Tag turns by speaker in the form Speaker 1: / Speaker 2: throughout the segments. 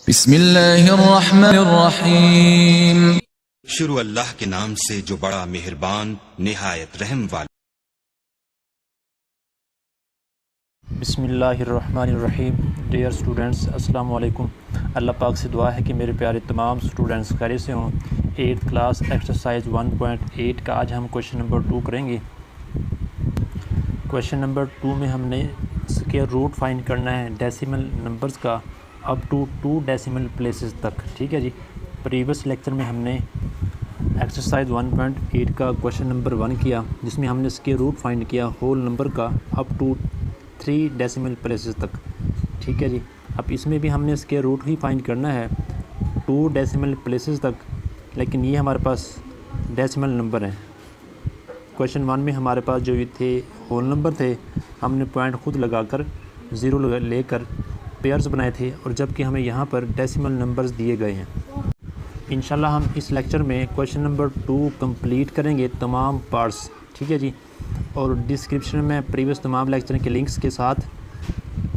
Speaker 1: बिस्मिल्लाहिर्रहमानिर्रहीम।
Speaker 2: शुरू अल्लाह के नाम से जो बड़ा मेहरबान निहायत रहम वाला।
Speaker 3: बिस्मिल्लाहिर्रहमानिर्रहीम। डियर स्टूडेंट्स, अस्सलाम वालेकुम। अल्लाह पाक से दुआ है कि मेरे प्यारे तमाम स्टूडेंट्स खैरियत से हों। 8th क्लास एक्सरसाइज 1.8 का आज हम क्वेश्चन नंबर 2 करेंगे। क्वेश्चन नंबर 2 में हमने स्क्वायर रूट फाइंड करना है डेसिमल नंबर्स का अप टू 2 डेसिमल प्लेसेस तक। ठीक है जी। प्रीवियस लेक्चर में हमने एक्सरसाइज 1.8 का क्वेश्चन नंबर 1 किया, जिसमें हमने स्क्वायर रूट फाइंड किया होल नंबर का अप टू 3 डेसिमल प्लेसेस तक। ठीक है जी। अब इसमें भी हमने स्क्वायर रूट ही फाइंड करना है 2 डेसिमल प्लेसेस तक, लेकिन ये हमारे पास डेसिमल नंबर हैं। क्वेश्चन 1 में हमारे पास जो ये थे होल नंबर थे, हमने पॉइंट खुद लगाकर ज़ीरो लेकर पेयर्स बनाए थे, और जबकि हमें यहाँ पर डेसिमल नंबर्स दिए गए हैं। इंशाल्लाह हम इस लेक्चर में क्वेश्चन नंबर 2 कंप्लीट करेंगे तमाम पार्ट्स। ठीक है जी। और डिस्क्रिप्शन में प्रीवियस तमाम लेक्चर के लिंक्स के साथ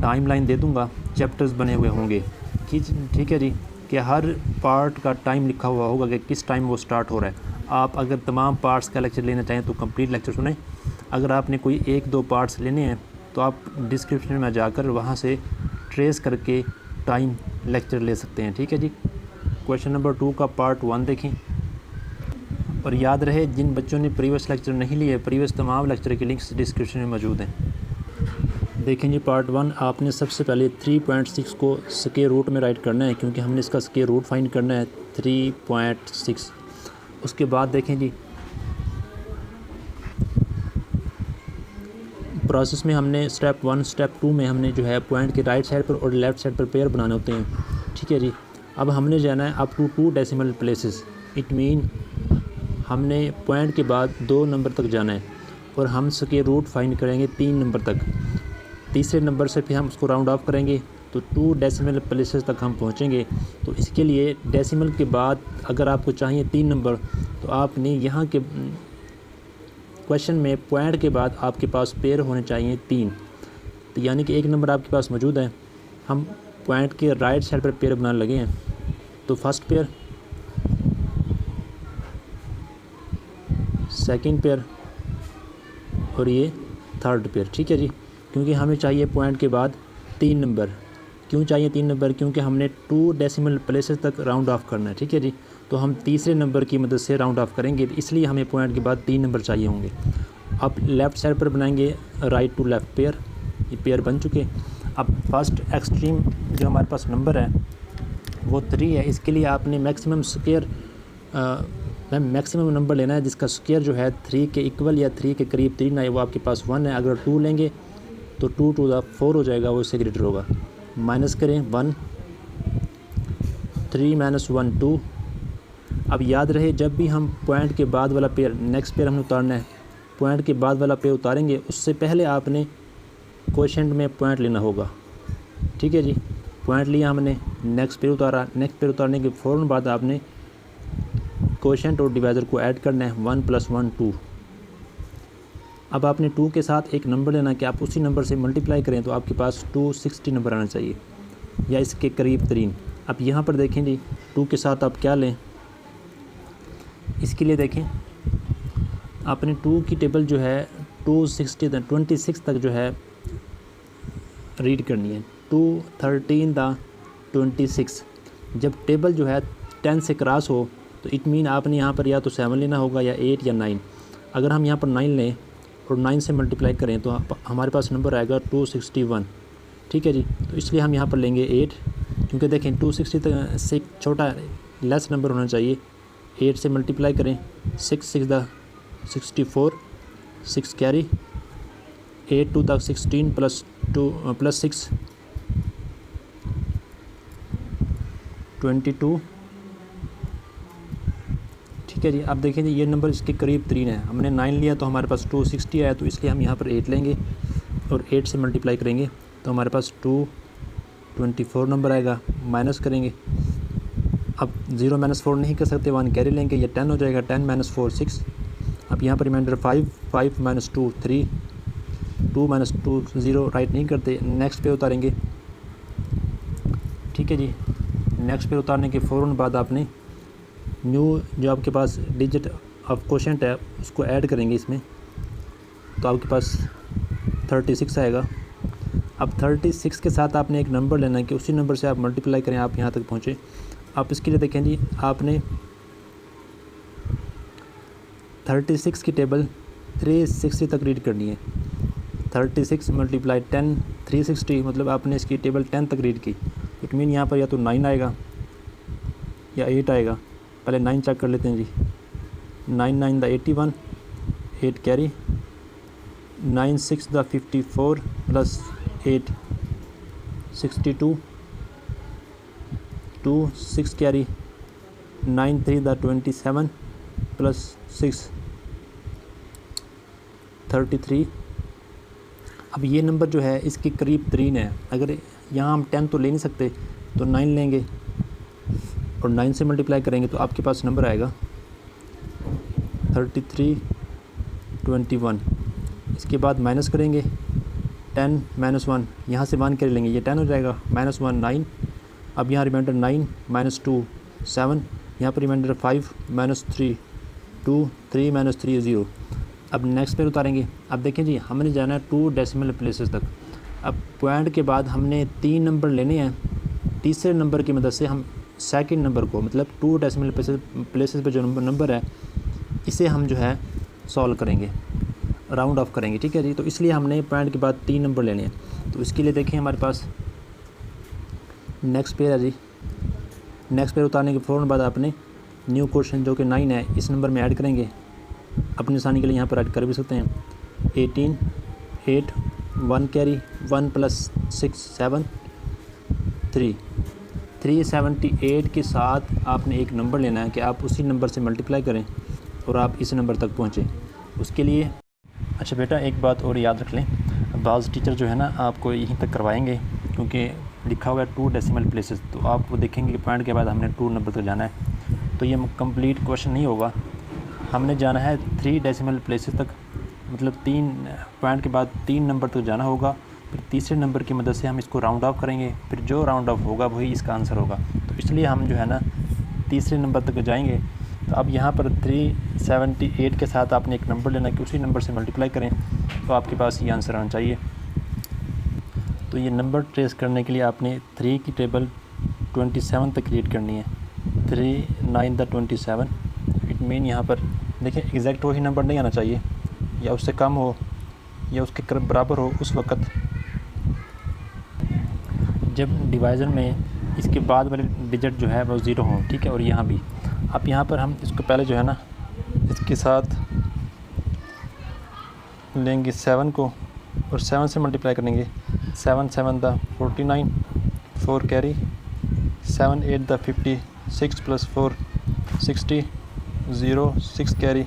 Speaker 3: टाइमलाइन दे दूँगा, चैप्टर्स बने हुए होंगे। ठीक है जी, कि हर पार्ट का टाइम लिखा हुआ होगा कि किस टाइम वो स्टार्ट हो रहा है। आप अगर तमाम पार्ट्स का लेक्चर लेना चाहें तो कंप्लीट लेक्चर सुनें। अगर आपने कोई 1-2 पार्ट्स लेने हैं तो आप डिस्क्रिप्शन में जाकर वहाँ से ट्रेस करके टाइम लेक्चर ले सकते हैं। ठीक है जी। क्वेश्चन नंबर 2 का पार्ट 1 देखें, और याद रहे जिन बच्चों ने प्रीवियस लेक्चर नहीं लिए, प्रीवियस तमाम लेक्चर के लिंक्स डिस्क्रिप्शन में मौजूद हैं। देखें जी, पार्ट 1 आपने सबसे पहले 3.6 को स्क्वायर रूट में राइट करना है, क्योंकि हमने इसका स्क्वायर रूट फाइंड करना है 3.6। उसके बाद देखें जी, प्रोसेस में हमने स्टेप 1 स्टेप 2 में हमने जो है पॉइंट के राइट साइड पर और लेफ़्ट साइड पर पेयर बनाने होते हैं। ठीक है जी। अब हमने जाना है up to 2 decimal places. It mean हमने पॉइंट के बाद 2 नंबर तक जाना है, और हम स्क्वायर रूट फाइंड करेंगे 3 नंबर तक। तीसरे नंबर से फिर हम उसको राउंड ऑफ करेंगे तो 2 डेसिमल प्लेसेस तक हम पहुंचेंगे। तो इसके लिए डेसिमल के बाद अगर आपको चाहिए 3 नंबर, तो आपने यहाँ के क्वेश्चन में पॉइंट के बाद आपके पास पेयर होने चाहिए 3। तो यानी कि 1 नंबर आपके पास मौजूद है, हम पॉइंट के राइट साइड पर पेयर बनाने लगे हैं। तो फर्स्ट पेयर, सेकंड पेयर, और ये थर्ड पेयर। ठीक है जी। क्योंकि हमें चाहिए पॉइंट के बाद 3 नंबर। क्यों चाहिए 3 नंबर? क्योंकि हमने 2 डेसिमल प्लेसेस तक राउंड ऑफ करना है। ठीक है जी। तो हम तीसरे नंबर की मदद से राउंड ऑफ करेंगे, इसलिए हमें पॉइंट के बाद 3 नंबर चाहिए होंगे। अब लेफ़्ट साइड पर बनाएंगे राइट टू लेफ़्ट पेयर। ये पेयर बन चुके। अब फर्स्ट एक्सट्रीम जो हमारे पास नंबर है वो 3 है। इसके लिए आपने मैक्सिमम नंबर लेना है जिसका स्क्वायर जो है 3 के इक्वल या 3 के करीब 3 है, वो आपके पास 1 है। अगर 2 लेंगे तो 2 टू द 4 हो जाएगा, वो इससे ग्रेटर होगा। माइनस करें 1, 3 माइनस 1 2। अब याद रहे जब भी हम पॉइंट के बाद वाला पेयर, नेक्स्ट पेयर हमने उतारना है, पॉइंट के बाद वाला पेयर उतारेंगे उससे पहले आपने क्वोशेंट में पॉइंट लेना होगा। ठीक है जी। पॉइंट लिया हमने, नेक्स्ट पेयर उतारा, नेक्स्ट पेयर उतारने के फ़ौरन बाद आपने क्वोशेंट और डिवाइज़र को ऐड करना है। 1 + 1 2। अब आपने 2 के साथ एक नंबर लेना कि आप उसी नंबर से मल्टीप्लाई करें तो आपके पास 260 नंबर आना चाहिए, या इसके करीब तरीन। अब यहाँ पर देखें जी, 2 के साथ आप क्या लें, इसके लिए देखें आपने 2 की टेबल जो है 26 तक जो है रीड करनी है। 2 13 द 26। जब टेबल जो है 10 से क्रॉस हो तो इट मीन आपने यहाँ पर या तो 7 लेना होगा या 8 या 9। अगर हम यहाँ पर 9 लें और 9 से मल्टीप्लाई करें तो हमारे पास नंबर आएगा 261। ठीक है जी। तो इसलिए हम यहाँ पर लेंगे 8, क्योंकि देखें 260 से छोटा लेस नंबर होना चाहिए। 8 से मल्टीप्लाई करें, 6 6 द 64, 6 कैरी, 8 2 द 16 + 6 22। ठीक है जी। अब देखें जी, ये नंबर इसके करीब 3 है। हमने 9 लिया तो हमारे पास 260 आया, तो इसलिए हम यहाँ पर 8 लेंगे और 8 से मल्टीप्लाई करेंगे तो हमारे पास 224 नंबर आएगा। माइनस करेंगे, अब 0 - 4 नहीं कर सकते, 1 कैरी लेंगे, ये 10 हो जाएगा। 10 - 4 6। अब यहाँ पर रिमाइंडर 5, 5 - 2 3, 2 - 2 0 राइट नहीं करते। नेक्स्ट पे उतारेंगे। ठीक है जी। नेक्स्ट पे उतारने के फ़ौरन बाद आपने न्यू जो आपके पास डिजिट ऑफ क्वोशंट है उसको ऐड करेंगे इसमें, तो आपके पास 36 आएगा। अब 36 के साथ आपने एक नंबर लेना है कि उसी नंबर से आप मल्टीप्लाई करें, आप यहाँ तक पहुँचे। आप इसके लिए देखें जी, आपने 36 की टेबल 360 तक रीड करनी है। 36 मल्टीप्लाई 10 360, मतलब आपने इसकी टेबल 10 तक रीड की। इट मीन यहाँ पर या तो 9 आएगा या 8 आएगा। पहले 9 चेक कर लेते हैं जी। 9 9 the 81, 8 carry, 9 6 the 54 plus 8 62, 2 6 carry, 9 3 the 27 plus 6 33। अब ये नंबर जो है इसके करीब तरीन है। अगर यहाँ हम 10 तो ले नहीं सकते तो 9 लेंगे और 9 से मल्टीप्लाई करेंगे तो आपके पास नंबर आएगा 3321। इसके बाद माइनस करेंगे 10 -1, यहाँ से 1 कर लेंगे, ये 10 हो जाएगा। -1 9, अब यहाँ रिमाइंडर 9 -2 7, यहाँ पर रिमाइंडर 5 -3 2 3 -3 0। अब नेक्स्ट पे उतारेंगे। अब देखें जी, हमने जाना है 2 डेसिमल प्लेसेस तक। अब पॉइंट के बाद हमने 3 नंबर लेने हैं। तीसरे नंबर की मदद से हम सेकंड नंबर को, मतलब 2 डेसिमल प्लेसेस पे जो नंबर है इसे हम जो है सॉल्व करेंगे, राउंड ऑफ करेंगे, ठीक है जी। तो इसलिए हमने पॉइंट के बाद 3 नंबर लेने हैं। तो इसके लिए देखें हमारे पास नेक्स्ट पेयर है जी। नेक्स्ट पेयर उतारने के फ़ौरन बाद आपने न्यू क्वेश्चन जो कि 9 है इस नंबर में ऐड करेंगे। अपनी आसानी के लिए यहाँ पर ऐड कर भी सकते हैं। 18 8 1 कैरी, 1 प्लस 6 7 3 378 के साथ आपने एक नंबर लेना है कि आप उसी नंबर से मल्टीप्लाई करें और आप इस नंबर तक पहुँचें। उसके लिए अच्छा बेटा, एक बात और याद रख लें, बाज़ टीचर जो है ना आपको यहीं तक करवाएंगे क्योंकि लिखा हुआ है 2 डेसिमल प्लेसेस, तो आप वो देखेंगे कि पॉइंट के बाद हमने 2 नंबर तक जाना है। तो ये कंप्लीट क्वेश्चन नहीं होगा, हमने जाना है 3 डेसिमल प्लेसेस तक, मतलब 3 पॉइंट के बाद 3 नंबर तक जाना होगा। फिर तीसरे नंबर की मदद से हम इसको राउंड ऑफ करेंगे, फिर जो राउंड ऑफ होगा वही इसका आंसर होगा। तो इसलिए हम जो है ना तीसरे नंबर तक जाएंगे। तो अब यहाँ पर 378 के साथ आपने एक नंबर लेना कि उसी नंबर से मल्टीप्लाई करें, तो आपके पास ये आंसर आना चाहिए। तो ये नंबर ट्रेस करने के लिए आपने 3 की टेबल 27 तक रीड करनी है। 3 9 द 27, इट मीन यहाँ पर देखिए एग्जैक्ट वही नंबर नहीं आना चाहिए, या उससे कम हो या उसके बराबर हो उस वक़्त जब डिवाइज़र में इसके बाद वाले डिजिट जो है वो 0 हो, ठीक है। और यहाँ भी अब यहाँ पर हम इसको पहले जो है ना इसके साथ लेंगे 7 को और 7 से मल्टीप्लाई करेंगे। 7 7 the 49, 4 carry, 7 8 the 56 plus 4 60 0 6 carry,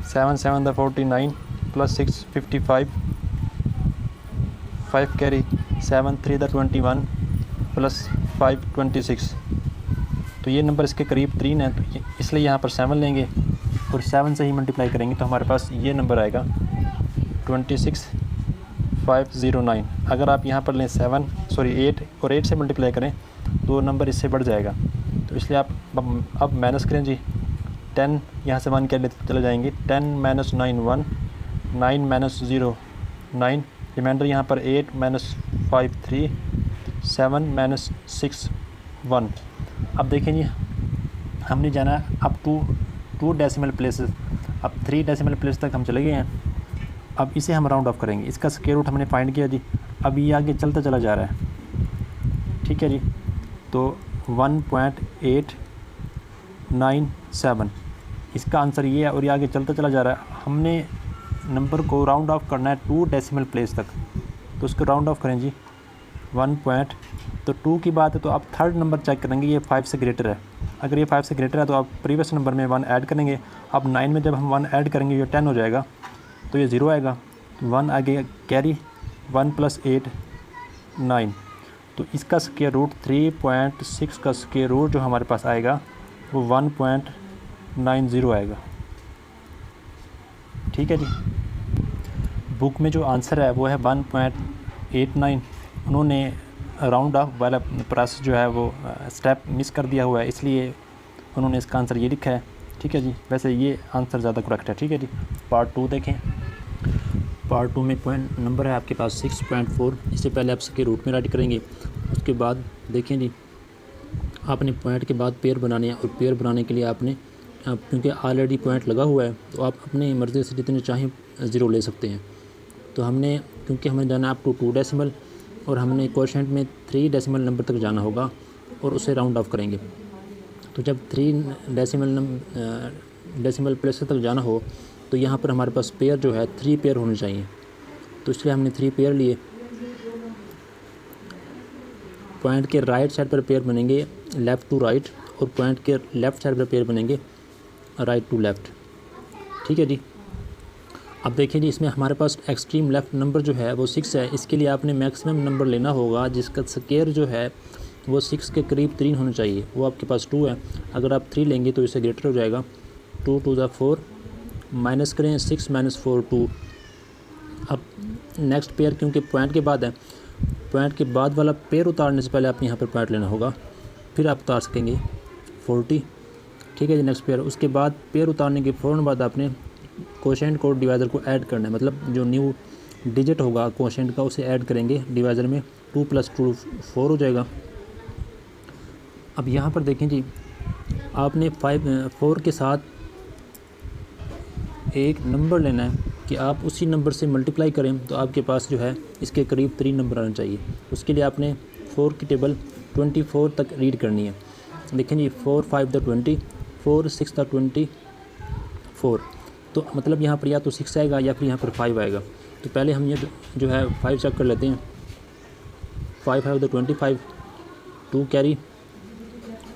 Speaker 3: 7 7 the 49 plus 6 55 5 carry, 7 3 the 21 plus 5 26। तो ये नंबर इसके करीब 3 है, तो इसलिए यहाँ पर 7 लेंगे और 7 से ही मल्टीप्लाई करेंगे तो हमारे पास ये नंबर आएगा 26509। अगर आप यहाँ पर लें 8 और 8 से मल्टीप्लाई करें तो नंबर इससे बढ़ जाएगा। तो इसलिए आप अब माइनस करें जी। 10 यहाँ से 1 के चले जाएंगे। 10 -9 1, 9 -0 9, रिमाइंडर यहाँ पर 8 -5 3, 7 -6 1। अब देखें जी, हमने जाना अब 2 डेसिमल प्लेसेस। अब 3 डेसिमल प्लेस तक हम चले गए हैं। अब इसे हम राउंड ऑफ करेंगे। इसका स्क्वायर रूट हमने फाइंड किया जी। अब ये आगे चलता चला जा रहा है, ठीक है जी। तो 1.897 इसका आंसर ये है और ये आगे चलता चला जा रहा है। हमने नंबर को राउंड ऑफ करना है 2 डेसिमल प्लेस तक, तो उसको राउंड ऑफ करें जी 1. तो 2 की बात है तो आप थर्ड नंबर चेक करेंगे, ये 5 से ग्रेटर है। अगर ये 5 से ग्रेटर है तो आप प्रीवियस नंबर में 1 ऐड करेंगे। अब 9 में जब हम 1 ऐड करेंगे ये 10 हो जाएगा, तो ये 0 आएगा। 1 आगे कैरी, 1 + 8 9। तो इसका स्क्वायर रूट 3.6 का स्क्वायर रूट जो हमारे पास आएगा वो 1.90 आएगा, ठीक है जी। बुक में जो आंसर है वो है 1.89। उन्होंने राउंड ऑफ वाला प्रोसेस जो है वो स्टेप मिस कर दिया हुआ है, इसलिए उन्होंने इसका आंसर ये लिखा है। ठीक है जी, वैसे ये आंसर ज़्यादा करेक्ट है। ठीक है जी, पार्ट 2 देखें। पार्ट 2 में पॉइंट नंबर है आपके पास 6.4। इससे पहले आप इसके रूट में राइट करेंगे, उसके बाद देखें जी आपने पॉइंट के बाद पेयर बनाने हैं, और पेयर बनाने के लिए आपने क्योंकि ऑलरेडी पॉइंट लगा हुआ है तो आप अपनी मर्ज़ी से जितने चाहें ज़ीरो ले सकते हैं। तो हमने क्योंकि हमें जाना अप टू 2 डेसिमल, और हमने क्वोशिएंट में 3 डेसिमल नंबर तक जाना होगा और उसे राउंड ऑफ करेंगे। तो जब 3 डेसिमल प्लेस तक जाना हो तो यहाँ पर हमारे पास पेयर जो है 3 पेयर होने चाहिए। तो इसलिए हमने 3 पेयर लिए। पॉइंट के राइट साइड पर पेयर बनेंगे लेफ़्ट टू राइट, और पॉइंट के लेफ़्ट साइड पर पेयर बनेंगे राइट टू लेफ़्ट। ठीक है जी, अब देखिए जी इसमें हमारे पास एक्सट्रीम लेफ़्ट नंबर जो है वो 6 है। इसके लिए आपने मैक्सिमम नंबर लेना होगा जिसका स्केयर जो है वो 6 के करीब 3 होना चाहिए। वो आपके पास 2 है, अगर आप 3 लेंगे तो इससे ग्रेटर हो जाएगा। 2 2 ज़ा 4, माइनस करें 6 - 4 2। अब नेक्स्ट पेयर क्योंकि पॉइंट के बाद है, पॉइंट के बाद वाला पेयर उतारने से पहले आपने यहाँ पर पॉइंट लेना होगा, फिर आप उतार सकेंगे 40। ठीक है जी, नेक्स्ट पेयर। उसके बाद पेयर उतारने के फ़ौरन बाद आपने क्वोशिएंट को डिवाइज़र को ऐड करना है, मतलब जो न्यू डिजिट होगा क्वोशिएंट का उसे ऐड करेंगे डिवाइज़र में। 2 + 2 4 हो जाएगा। अब यहाँ पर देखें जी आपने 4 के साथ एक नंबर लेना है कि आप उसी नंबर से मल्टीप्लाई करें तो आपके पास जो है इसके करीब 3 नंबर आना चाहिए। उसके लिए आपने 4 की टेबल 24 तक रीड करनी है। देखें जी 4 5 द 20, 4 6 द 24। तो मतलब यहाँ पर या तो 6 आएगा या फिर यहाँ पर 5 आएगा। तो पहले हम ये जो है 5 चेक कर लेते हैं। 5 5 द 25, 2 कैरी,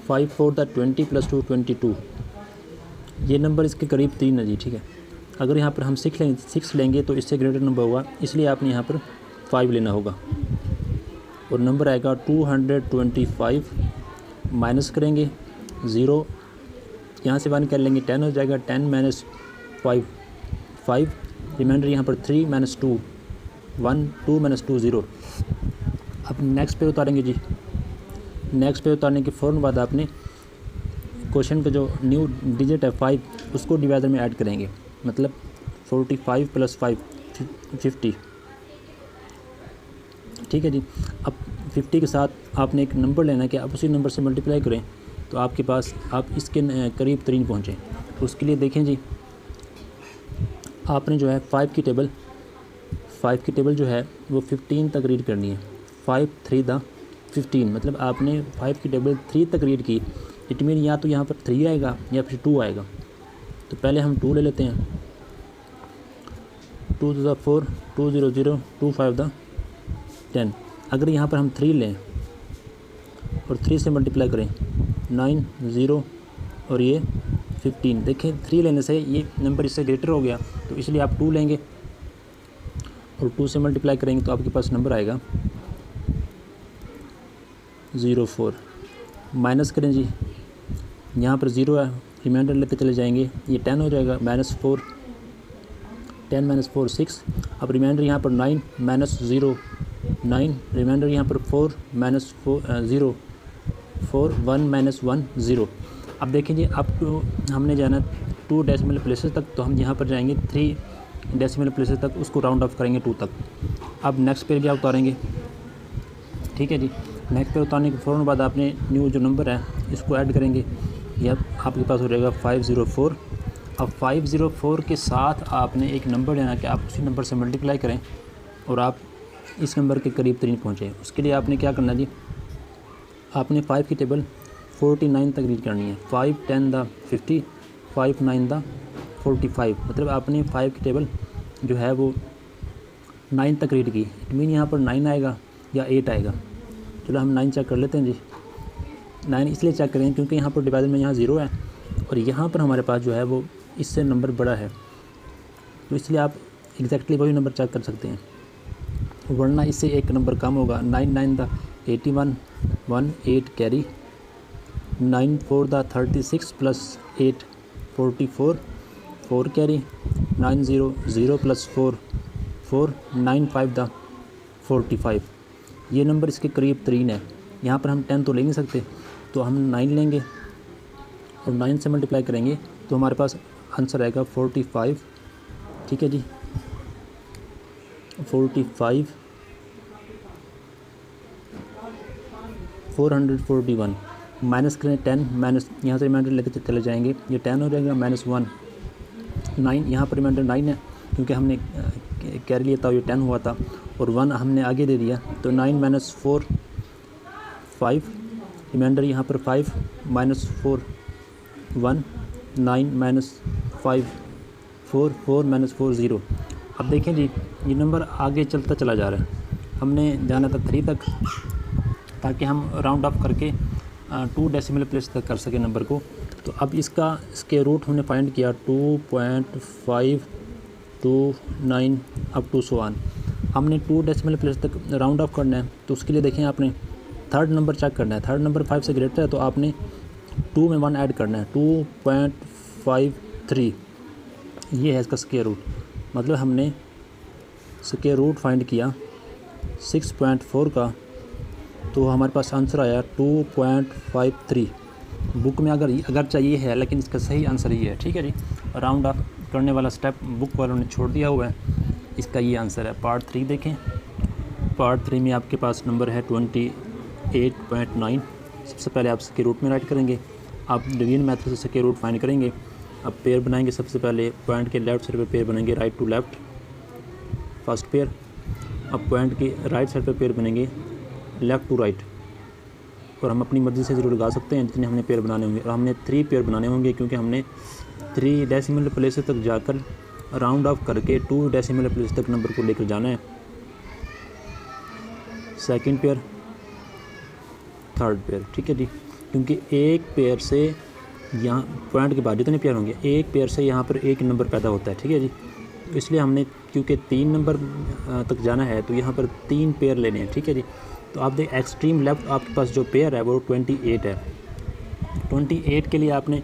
Speaker 3: 5 4 द 20 + 2 22। ये नंबर इसके करीब 3 है जी। ठीक है, अगर यहाँ पर हम 6 लेंगे तो इससे ग्रेटर नंबर होगा, इसलिए आपने यहाँ पर 5 लेना होगा और नंबर आएगा 225। माइनस करेंगे 0, यहाँ से 1 कर लेंगे 10 हो जाएगा। 10 - 5 5, रिमाइंडर यहाँ पर 3 - 2 1, 2 - 2 0। अब नेक्स्ट पे उतारेंगे जी। नेक्स्ट पे उतारने के फ़ौरन बाद आपने क्वेश्चन का जो न्यू डिजिट है 5 उसको डिवाइज़र में ऐड करेंगे, मतलब 45 + 5 50। ठीक है जी, अब 50 के साथ आपने एक नंबर लेना है कि आप उसी नंबर से मल्टीप्लाई करें तो आपके पास आप इसके करीब 3 पहुँचें। तो उसके लिए देखें जी आपने जो है 5 की टेबल जो है वो 15 तक रीड करनी है। 5 3 द 15, मतलब आपने 5 की टेबल 3 तक रीड की। इट मीन या तो यहाँ पर 3 आएगा या फिर 2 आएगा। तो पहले हम 2 ले लेते हैं। 2 2 द 4, 2 0 0, 2 5 द 10। अगर यहाँ पर हम 3 लें और 3 से मल्टीप्लाई करें 9 0 और ये 15। देखें 3 लेने से ये नंबर इससे ग्रेटर हो गया, तो इसलिए आप 2 लेंगे और 2 से मल्टीप्लाई करेंगे तो आपके पास नंबर आएगा 04। माइनस करें जी, यहाँ पर 0 है, रिमाइंडर लेते चले जाएंगे, ये 10 हो जाएगा। -4, 10 - 4 6। अब रिमाइंडर यहाँ पर 9 - 0 9, रिमाइंडर यहाँ पर 4 - 4 0 4 1 - 1 0। अब देखें जी अब तो हमने जाना 2 डेसिमल प्लेसेस तक, तो हम यहाँ पर जाएंगे 3 डेसिमल प्लेसेस तक, उसको राउंड ऑफ करेंगे 2 तक। अब नेक्स्ट पेज क्या उतारेंगे। ठीक है जी, नेक्स्ट पे उतारने के फ़ौरन बाद आपने न्यू जो नंबर है इसको ऐड करेंगे। यह आपके पास हो जाएगा 504। अब 504 के साथ आपने एक नंबर लेना कि आप उसी नंबर से मल्टीप्लाई करें और आप इस नंबर के करीब 3 पहुँचे। उसके लिए आपने क्या करना जी, आपने 5 की टेबल 49 तक रीड करनी है। 5 10 द 50, 5 9 द 45, मतलब आपने 5 की टेबल जो है वो 9 तक रीड की। इट मीन यहाँ पर 9 आएगा या 8 आएगा। चलो हम 9 चेक कर लेते हैं जी। 9 इसलिए चेक करें क्योंकि यहाँ पर डिवाइजर में यहाँ 0 है और यहाँ पर हमारे पास जो है वो इससे नंबर बड़ा है, तो इसलिए आप एग्जैक्टली वही नंबर चेक कर सकते हैं, वरना इससे एक नंबर कम होगा। 9 9 the 81, 1 8 carry, 9 4 the 36 + 8 44, 4 carry, 9 0 0 + 4 4, 9 5 the 45। ये नंबर इसके करीब 3 है। यहाँ पर हम 10 तो ले नहीं सकते, तो हम 9 लेंगे और 9 से मल्टीप्लाई करेंगे तो हमारे पास आंसर आएगा 45। ठीक है जी, 45 441 माइनस करें 10, माइनस यहाँ से रिमाइंडर लेके चले जाएंगे, ये 10 हो जाएगा, -1 9, यहाँ पर रिमाइंडर 9 है क्योंकि हमने कैरी लिया था, ये 10 हुआ था और 1 हमने आगे दे दिया, तो 9 - 4 5, रिमाइंडर यहाँ पर 5 - 4 1, 9 - 5 4, 4 - 4 0। अब देखें जी, ये नंबर आगे चलता चला जा रहा है। हमने जाना था 3 तक ताकि हम राउंड अप करके 2 डेसिमल प्लेस तक कर सकें नंबर को। तो अब इसके रूट हमने फाइंड किया 2.529 अप टू सो ऑन। हमने 2 डेसिमल प्लेस तक राउंड अप करना है, तो उसके लिए देखें आपने थर्ड नंबर चेक करना है। थर्ड नंबर 5 से ग्रेटर है तो आपने 2 में 1 ऐड करना है, 2.53 ये है इसका स्क्वायर रूट। मतलब हमने स्क्वायर रूट फाइंड किया 6.4 का, तो हमारे पास आंसर आया 2.53। बुक में अगर चाहिए है, लेकिन इसका सही आंसर ये है। ठीक है जी, राउंड ऑफ करने वाला स्टेप बुक वालों ने छोड़ दिया हुआ है, इसका ये आंसर है। पार्ट 3 देखें, पार्ट 3 में आपके पास नंबर है 28.9। सबसे पहले आप स्क्वायर रूट में राइट करेंगे, आप डिवीजन मेथड से स्क्वायर रूट फाइंड करेंगे। अब पेयर बनाएंगे, सबसे पहले पॉइंट के लेफ़्ट साइड पे पेयर बनेंगे, right to left first pair. अब पॉइंट के राइट साइड पे पेयर बनेंगे लेफ़्ट टू राइट, और हम अपनी मर्ज़ी से ज़रूर लगा सकते हैं जितने हमने पेयर बनाने होंगे। और हमने 3 पेयर बनाने होंगे क्योंकि हमने 3 डेसिमल प्लेसेस तक जाकर राउंड ऑफ करके 2 डेसिमल प्लेस तक नंबर को लेकर जाना है। Second pair, third pair. ठीक है जी, क्योंकि एक पेयर से यहाँ पॉइंट के बाद जितने पेयर होंगे, एक पेयर से यहाँ पर एक नंबर पैदा होता है। ठीक है जी, इसलिए हमने क्योंकि 3 नंबर तक जाना है तो यहाँ पर 3 पेयर लेने हैं। ठीक है जी, तो आप देख एक्सट्रीम लेफ़्ट आपके पास जो पेयर है वो 28 है। 28 के लिए आपने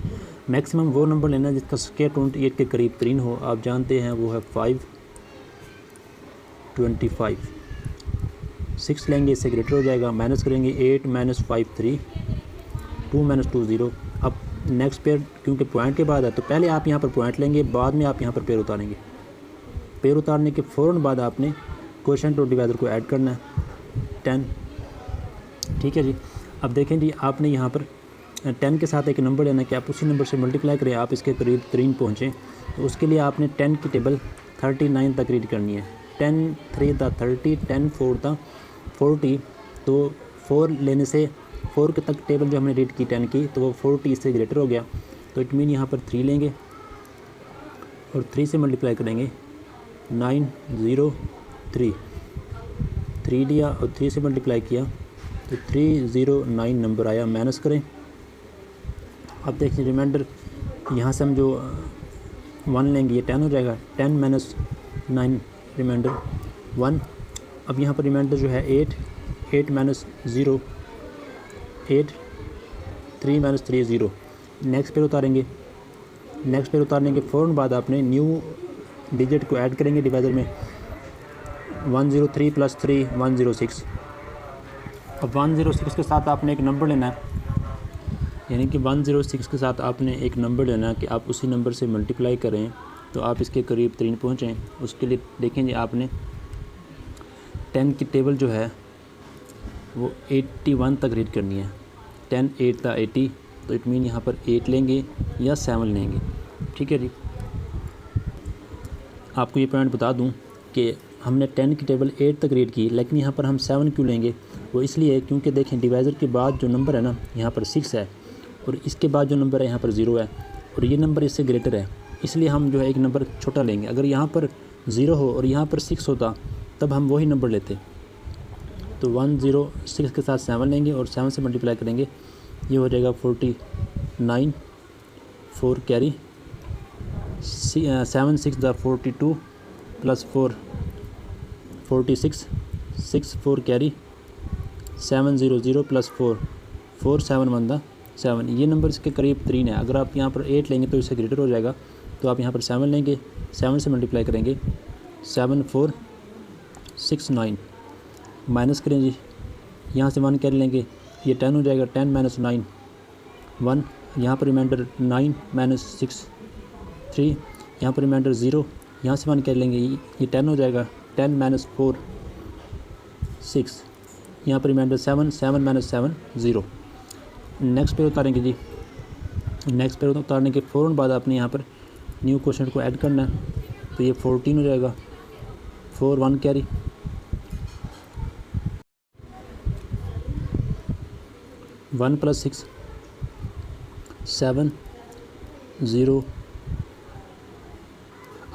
Speaker 3: मैक्सिमम वो नंबर लेना है जिसका स्क्वायर 28 के करीब 3 हो। आप जानते हैं वो है 525। 6 लेंगे, इससे ग्रेटर हो जाएगा, माइनस करेंगे 8 - 5 3, 2 - 2 0। अब नेक्स्ट पेयर क्योंकि पॉइंट के बाद है तो पहले आप यहाँ पर पॉइंट लेंगे, बाद में आप यहाँ पर पेयर उतारेंगे। पेयर उतारने के फ़ौरन बाद आपने क्वोशिएंट और डिवाइज़र को ऐड करना है 10। ठीक है जी, अब देखें जी, आपने यहाँ पर 10 के साथ एक नंबर लेना है कि आप उसी नंबर से मल्टीप्लाई करें, आप इसके करीब 3 पहुँचें। तो उसके लिए आपने 10 की टेबल 39 तक रीड करनी है। 10 3 दा 30, 10 4 दा 40। तो 4 लेने से 4 के तक टेबल जो हमने रीड की 10 की, तो वो 40 से ग्रेटर हो गया। तो इट मीन यहाँ पर 3 लेंगे और 3 से मल्टीप्लाई करेंगे 903। 3 लिया और 3 से मल्टीप्लाई किया तो 309 नंबर आया। माइनस करें, अब देखिए रिमाइंडर यहाँ से हम जो 1 लेंगे ये 10 हो जाएगा। 10 - 9 रिमाइंडर 1। अब यहाँ पर रिमाइंडर जो है 8 - 0 8, 3 - 3 0। नेक्स्ट पेयर उतारेंगे, नेक्स्ट पेयर उतारने के फ़ौरन बाद आपने न्यू डिजिट को ऐड करेंगे डिवाइज़र में 103 + 3 106। अब 106 के साथ आपने एक नंबर लेना है, यानी कि 106 के साथ आपने एक नंबर लेना है कि आप उसी नंबर से मल्टीप्लाई करें तो आप इसके करीब 3 पहुँचें। उसके लिए देखेंगे आपने 10 की टेबल जो है वो 81 तक रीड करनी है। 10 8 दा 80, तो इट मीन यहाँ पर 8 लेंगे या 7 लेंगे। ठीक है जी, आपको ये पॉइंट बता दूं कि हमने 10 की टेबल 8 तक रीड की, लेकिन यहाँ पर हम 7 क्यों लेंगे? वो इसलिए क्योंकि देखें डिवाइज़र के बाद जो नंबर है ना यहाँ पर 6 है और इसके बाद जो नंबर है यहाँ पर 0 है और ये नंबर इससे ग्रेटर है, इसलिए हम जो है एक नंबर छोटा लेंगे। अगर यहाँ पर 0 हो और यहाँ पर 6 होता तब हम वही नंबर लेते। तो 106 के साथ 7 लेंगे और 7 से मल्टीप्लाई करेंगे, ये हो जाएगा 49। 4 कैरी 7 6 दा 42 + 4 46 6 4 कैरी 7 0 0 + 4 4 7 1 दा 7। ये नंबर इसके करीब 3 है। अगर आप यहाँ पर 8 लेंगे तो इससे ग्रेटर हो जाएगा, तो आप यहाँ पर 7 लेंगे, 7 से मल्टीप्लाई करेंगे 7 4 6 9। माइनस करें जी, यहाँ से 1 कैरी लेंगे, ये 10 हो जाएगा, 10 माइनस 9 1, यहाँ पर रिमाइंडर 9 माइनस 6 3, यहाँ पर रिमाइंडर 0, यहाँ से 1 कैरी लेंगे, ये 10 हो जाएगा, 10 माइनस 4 6, यहाँ पर रिमाइंडर 7, 7 माइनस 7 0। नेक्स्ट पे उतारेंगे जी, नेक्स्ट पे उतारने के फ़ौरन बाद आपने यहाँ पर न्यू क्वेश्चन को ऐड करना है, तो ये 14 हो जाएगा, 4 1 कैरी, 1 प्लस 6 7 0।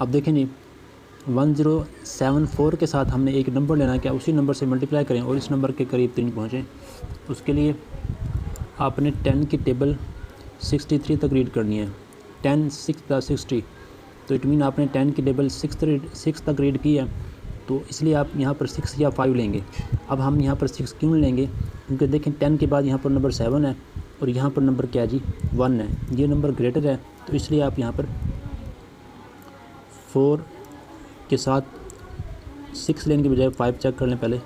Speaker 3: अब देखें जी 1074 के साथ हमने एक नंबर लेना है, क्या उसी नंबर से मल्टीप्लाई करें और इस नंबर के करीब 3 पहुँचें। उसके लिए आपने 10 की टेबल 63 तक रीड करनी है, 10 6 द 60, तो इट मीन आपने 10 की टेबल 6 तक रीड की है, तो इसलिए आप यहाँ पर 6 या 5 लेंगे। अब हम यहाँ पर 6 क्यों लेंगे, क्योंकि देखें 10 के बाद यहाँ पर नंबर 7 है और यहाँ पर नंबर क्या जी 1 है, ये नंबर ग्रेटर है, तो इसलिए आप यहाँ पर 4 के साथ 6 लेने के बजाय 5 चेक कर लें, पहले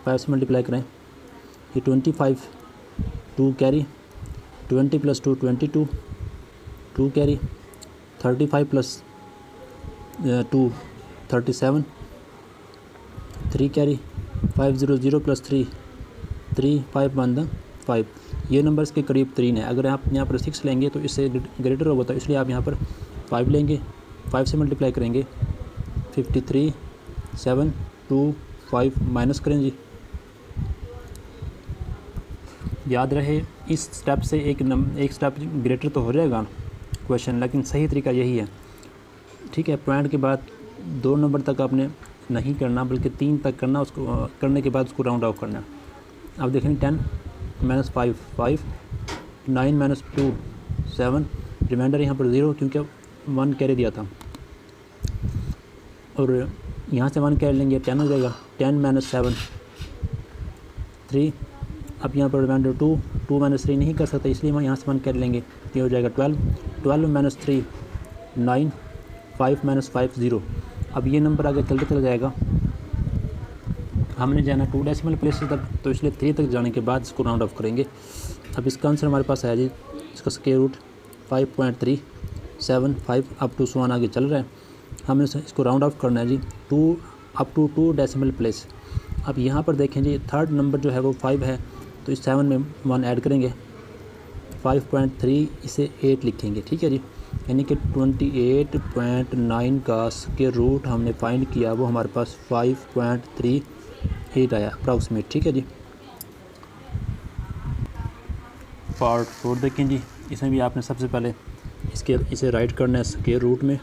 Speaker 3: 5 से मल्टीप्लाई करें, ये 25 2 carry, 20 plus 2 22 2 carry, 35 plus 2 37 3 carry, 5 0 0 plus 3 3 5 1 5, ये नंबर्स के करीब 3 है। अगर आप यहाँ पर 6 लेंगे तो इससे ग्रेटर होगा, तो इसलिए आप यहाँ पर 5 लेंगे, 5 से मल्टीप्लाई करेंगे, 53 7 2 5 माइनस करें जी। याद रहे इस स्टेप से एक स्टेप ग्रेटर तो हो जाएगा क्वेश्चन, लेकिन सही तरीका यही है, ठीक है। पॉइंट के बाद 2 नंबर तक आपने नहीं करना, बल्कि 3 तक करना, उसको करने के बाद उसको राउंड ऑफ करना। अब देखें 10 माइनस 5 5, 9 माइनस 2 7, रिमाइंडर यहाँ पर 0 क्योंकि 1 कैरी दिया था, और यहाँ से 1 कैरी लेंगे, 10 हो जाएगा, 10 माइनस 7 3, अब यहाँ पर रिमाइंडर 2 माइनस 3 नहीं कर सकते, इसलिए हम यहाँ से 1 कैरी लेंगे, ये हो जाएगा 12 माइनस 3 9, 5 माइनस 5 0। अब ये नंबर आगे चलते चला जाएगा, हमने जाना 2 डेसिमल प्लेसेस तक, तो इसलिए 3 तक जाने के बाद इसको राउंड ऑफ करेंगे। अब इसका आंसर हमारे पास है जी, इसका स्क्वायर रूट 5.375 अप टू 1 आगे चल रहा है, हमें इसको राउंड ऑफ करना है जी 2 अप टू 2 डेसिमल प्लेस। अब यहाँ पर देखें जी थर्ड नंबर जो है वो 5 है, तो इस 7 में 1 ऐड करेंगे, 5.3 इसे 8 लिखेंगे, ठीक है जी, यानी कि 28.9 का स्क्वायर रूट हमने फाइंड किया, वो हमारे पास 5.38 आया अप्रॉक्सीमेट, ठीक है जी। पार्ट 4 देखें जी, इसमें भी आपने सबसे पहले इसे राइट करना है स्क्वायर रूट में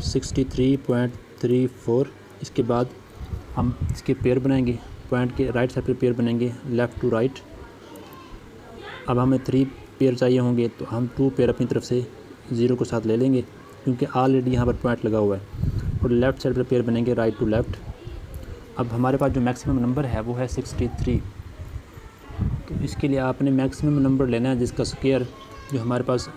Speaker 3: 63.34, इसके बाद हम इसके पेयर बनाएंगे, पॉइंट के राइट साइड पे पेयर बनेंगे लेफ़्ट टू राइट। अब हमें 3 पेयर चाहिए होंगे, तो हम 2 पेयर अपनी तरफ से 0 को साथ ले लेंगे, क्योंकि ऑलरेडी यहाँ पर पॉइंट लगा हुआ है, और लेफ़्ट साइड पर पेयर बनेंगे राइट टू लेफ़्ट। अब हमारे पास जो मैक्सिमम नंबर है वो है 63, तो इसके लिए आपने मैक्सिमम नंबर लेना है जिसका स्क्वायर जो हमारे पास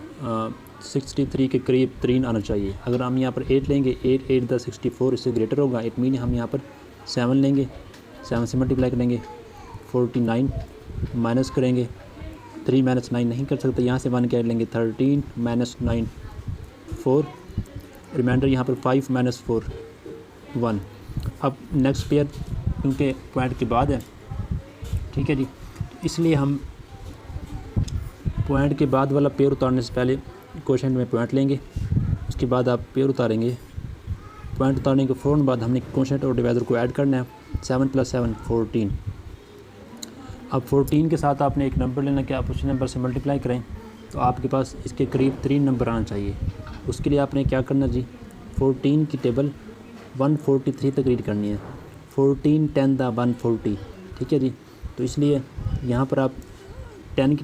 Speaker 3: 63 के करीब 3 आना चाहिए। अगर हम यहाँ पर 8 लेंगे, 8 8 द 64, इससे ग्रेटर होगा, इट मीन हम यहाँ पर 7 लेंगे, 7 से मल्टीप्लाई करेंगे, 49 माइनस करेंगे, 3 माइनस 9 नहीं कर सकते, यहाँ से 1 कैरी लेंगे, 13 माइनस 9 4, रिमाइंडर यहाँ पर 5 माइनस 4 1। अब नेक्स्ट पेयर क्योंकि पॉइंट के बाद है, ठीक है जी, इसलिए हम पॉइंट के बाद वाला पेयर उतारने से पहले क्वेश्चन में पॉइंट लेंगे, उसके बाद आप पेयर उतारेंगे। पॉइंट उतारने के फ़ौरन बाद हमने क्वोशेंट और डिवाइज़र को ऐड करना है, 7 + 7 14। अब 14 के साथ आपने एक नंबर लेना कि आप उसी नंबर से मल्टीप्लाई करें, तो आपके पास इसके करीब 3 नंबर आना चाहिए। उसके लिए आपने क्या करना जी, 14 की टेबल 143 तक रीड करनी है, 14 10 द 140, ठीक है जी। तो इसलिए यहाँ पर आप 10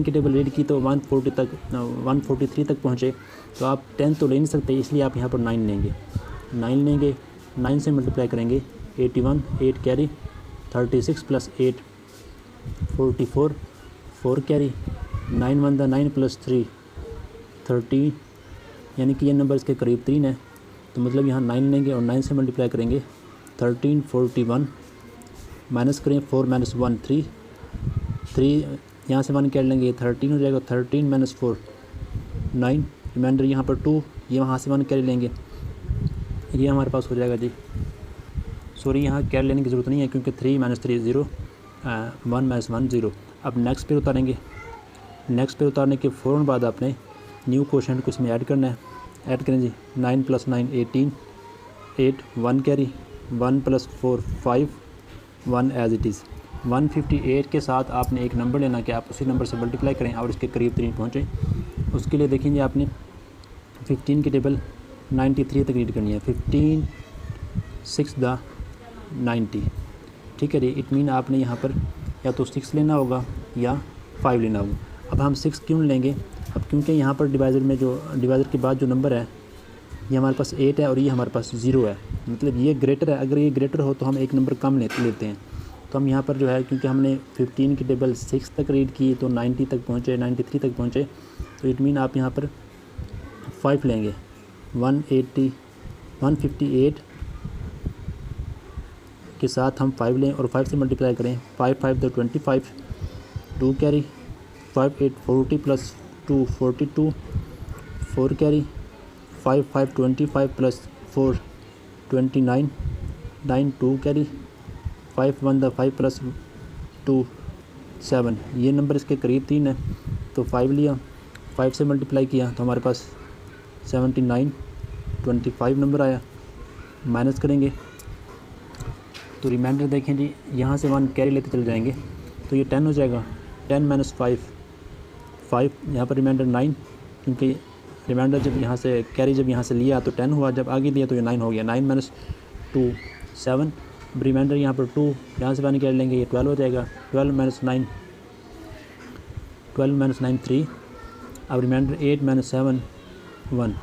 Speaker 3: की टेबल रीड की तो 143 तक पहुँचे, तो आप 10 तो ले नहीं सकते, इसलिए आप यहाँ पर 9 लेंगे, 9 से मल्टीप्लाई करेंगे, 81 8 कैरी, 36 + 8 44 4 कैरी, 9 1 द 9 + 3 30, यानी कि ये नंबर इसके करीब 3 है, तो मतलब यहाँ 9 लेंगे और 9 से मल्टीप्लाई करेंगे, 13 41 माइनस करें 4 माइनस 1 3, 3 यहाँ से 1 कैट लेंगे 13 हो जाएगा, 13 माइनस 4 9, रिमाइंडर यहाँ पर 2, ये वहाँ से 1 कैरी लेंगे, ये हमारे पास हो जाएगा जी। सॉरी यहाँ कैरी लेने की ज़रूरत नहीं है क्योंकि 3 माइनस 3 0, 1 माइनस 1 0। अब नेक्स्ट पे उतारेंगे, नेक्स्ट पे उतारने के फ़ौरन बाद आपने न्यू क्वोशंट को इसमें ऐड करना है। ऐड करें जी, 9 + 9 18, 8 1 कैरी, 1 + 4 5, 1 एज इट इज़। 158 के साथ आपने एक नंबर लेना कि आप उसी नंबर से मल्टीप्लाई करें और इसके करीब 3 पहुँचें। उसके लिए देखेंगे आपने 15 की टेबल 93 तक रीड करनी है, 15 6 द 90, ठीक है जी। इट मीन आपने यहाँ पर या तो 6 लेना होगा या 5 लेना होगा। अब हम 6 क्यों लेंगे, अब क्योंकि यहाँ पर डिवाइज़र में जो डिवाइज़र के बाद जो नंबर है ये हमारे पास 8 है और ये हमारे पास 0 है, मतलब ये ग्रेटर है। अगर ये ग्रेटर हो तो हम एक नंबर कम लेते हैं। तो हम यहाँ पर जो है क्योंकि हमने 15 की टेबल 6 तक रीड की तो 90 तक पहुँचे, 93 तक पहुँचे, तो इट मीन आप यहाँ पर 5 लेंगे। 158 के साथ हम 5 लें और 5 से मल्टीप्लाई करें, 5 5 the 25, 2 carry, 5 8 40 + 2 42, 4 carry, 5 5 25 + 4 29, 9 2 carry, 5 1 the 5 + 2 7। ये नंबर इसके करीब 3 है तो 5 लिया, 5 से मल्टीप्लाई किया तो हमारे पास 79 25 नंबर आया। माइनस करेंगे तो रिमाइंडर देखें जी, यहाँ से 1 कैरी लेते चले जाएंगे तो ये 10 हो जाएगा। 10 माइनस 5 5, यहाँ पर रिमाइंडर 9, क्योंकि रिमाइंडर जब यहाँ से कैरी जब यहाँ से लिया तो 10 हुआ, जब आगे दिया तो ये 9 हो गया। 9 माइनस 2 7, रिमाइंडर यहाँ पर 2, यहाँ से 1 कैरी लेंगे ये 12 हो जाएगा। 12 माइनस 9 3, अब रिमाइंडर 8 माइनस 7 1।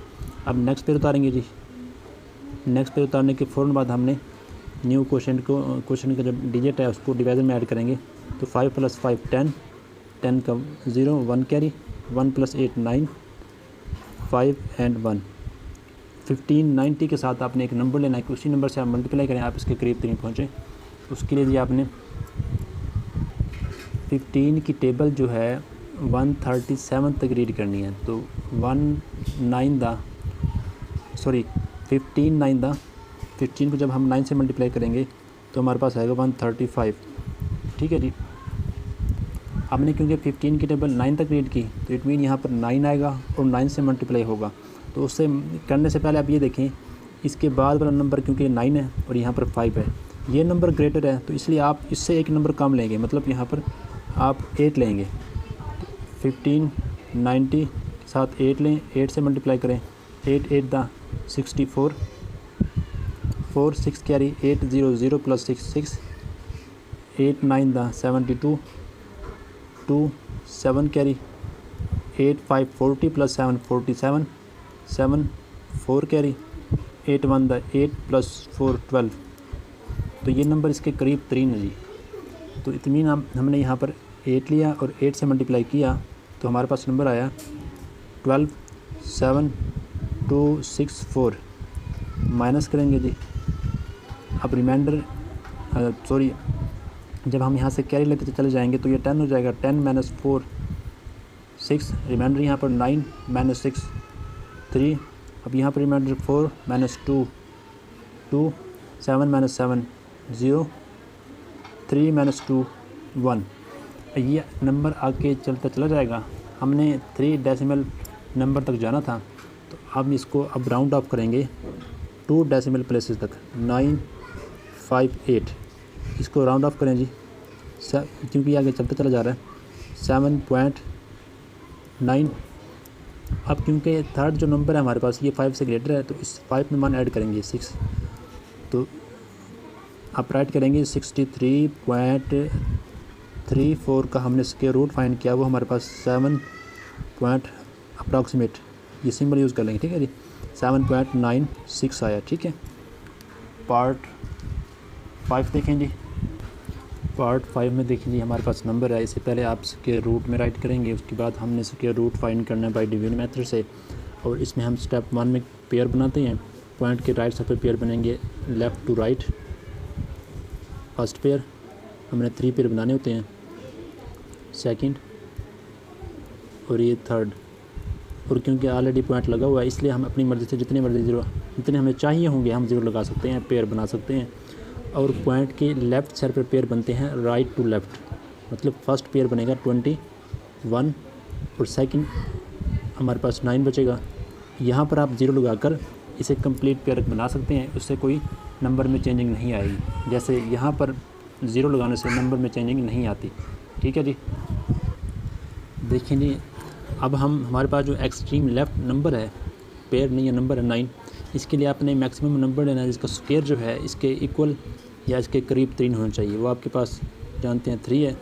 Speaker 3: अब नेक्स्ट पे उतारेंगे जी, नेक्स्ट पे उतारने के फ़ौरन बाद हमने न्यू क्वोशंट का जो डिजिट है उसको डिवाइज़र में ऐड करेंगे। तो 5 + 5 10, 10 का 0 1 कैरी, 1 + 8 9, 5 and 1। 15 90 के साथ आपने एक नंबर लेना है कि उसी नंबर से आप मल्टीप्लाई करें, आप इसके करीब 3 पहुँचें। उसके लिए जी आपने 15 की टेबल जो है 137 तक रीड करनी है। तो 15 9 द 15 को जब हम 9 से मल्टीप्लाई करेंगे तो हमारे पास आएगा 135, ठीक है जी। हमने क्योंकि 15 की टेबल 9 तक रीड की तो इट मीन यहाँ पर 9 आएगा और 9 से मल्टीप्लाई होगा। तो उससे करने से पहले आप ये देखें इसके बाद वाला नंबर क्योंकि 9 है और यहाँ पर 5 है, ये नंबर ग्रेटर है तो इसलिए आप इससे एक नंबर कम लेंगे, मतलब यहाँ पर आप 8 लेंगे। 15 90 के साथ 8 लें, 8 से मल्टीप्लाई करें, 8 8 the 64, 4 6 carry, 8 0 0 + 6 6, 8 9 the 72, 2 7 carry, 8 5 40 + 7 47, 7 4 carry, 8 1 the 8 + 4 12। तो ये नंबर इसके करीब 3 है जी। तो इतनी हमने यहाँ पर 8 लिया और 8 से मल्टीप्लाई किया तो हमारे पास नंबर आया 12 7 2 6 4। माइनस करेंगे जी, अब रिमाइंडर जब हम यहाँ से कैरी लेते चले जाएंगे तो ये 10 हो जाएगा। 10 माइनस 4 6, रिमाइंडर यहाँ पर 9 माइनस 6 3, अब यहाँ पर रिमाइंडर 4 माइनस 2 2, 7 माइनस 7 0, 3 माइनस 2 1। ये नंबर आगे चलता चला जाएगा। हमने 3 डेसिमल नंबर तक जाना था तो हम इसको अब राउंड ऑफ करेंगे 2 डेसिमल प्लेसेस तक, 9 5 8। इसको राउंड ऑफ करें जी, क्योंकि आगे चलता चला जा रहा है। 7.9। अब क्योंकि थर्ड जो नंबर है हमारे पास ये 5 से ग्रेटर है तो इस 5 में 1 ऐड करेंगे 6, तो आप राइट करेंगे 63.34 का हमने स्क्वायर रूट फाइंड किया, वो हमारे पास 7 पॉइंट अप्रॉक्सीमेट ये सिंबल यूज़ कर लेंगे, ठीक है जी। 7.96 आया, ठीक है। पार्ट 5 देखें जी। पार्ट 5 में देखें जी हमारे पास नंबर है, इससे पहले आप स्क्वायर रूट में राइट करेंगे, उसके बाद हमने स्क्वायर रूट फाइंड करना है बाय डिवीजन मेथड से। और इसमें हम स्टेप 1 में पेयर बनाते हैं, पॉइंट के राइट साइड पे पेयर बनेंगे left to right, first pair, हमने 3 पेयर बनाने होते हैं, सेकंड और ये थर्ड। और क्योंकि ऑलरेडी पॉइंट लगा हुआ है इसलिए हम अपनी मर्ज़ी से जितने हमें चाहिए होंगे हम 0 लगा सकते हैं, पेयर बना सकते हैं। और पॉइंट के लेफ़्ट साइड पर पेयर बनते हैं राइट टू लेफ़्ट, मतलब फर्स्ट पेयर बनेगा 21 और सेकंड हमारे पास 9 बचेगा। यहाँ पर आप 0 लगाकर इसे कंप्लीट पेयर बना सकते हैं, उससे कोई नंबर में चेंजिंग नहीं आएगी। जैसे यहाँ पर 0 लगाने से नंबर में चेंजिंग नहीं आती। ठीक है जी। देखिए जी, अब हमारे पास जो एक्सट्रीम लेफ़्ट नंबर है, पेयर नहीं है, नंबर है 9, इसके लिए आपने मैक्सिमम नंबर लेना है जिसका स्क्वायर जो है इसके इक्वल या इसके करीब 3 होना चाहिए। वो आपके पास जानते हैं 3 है,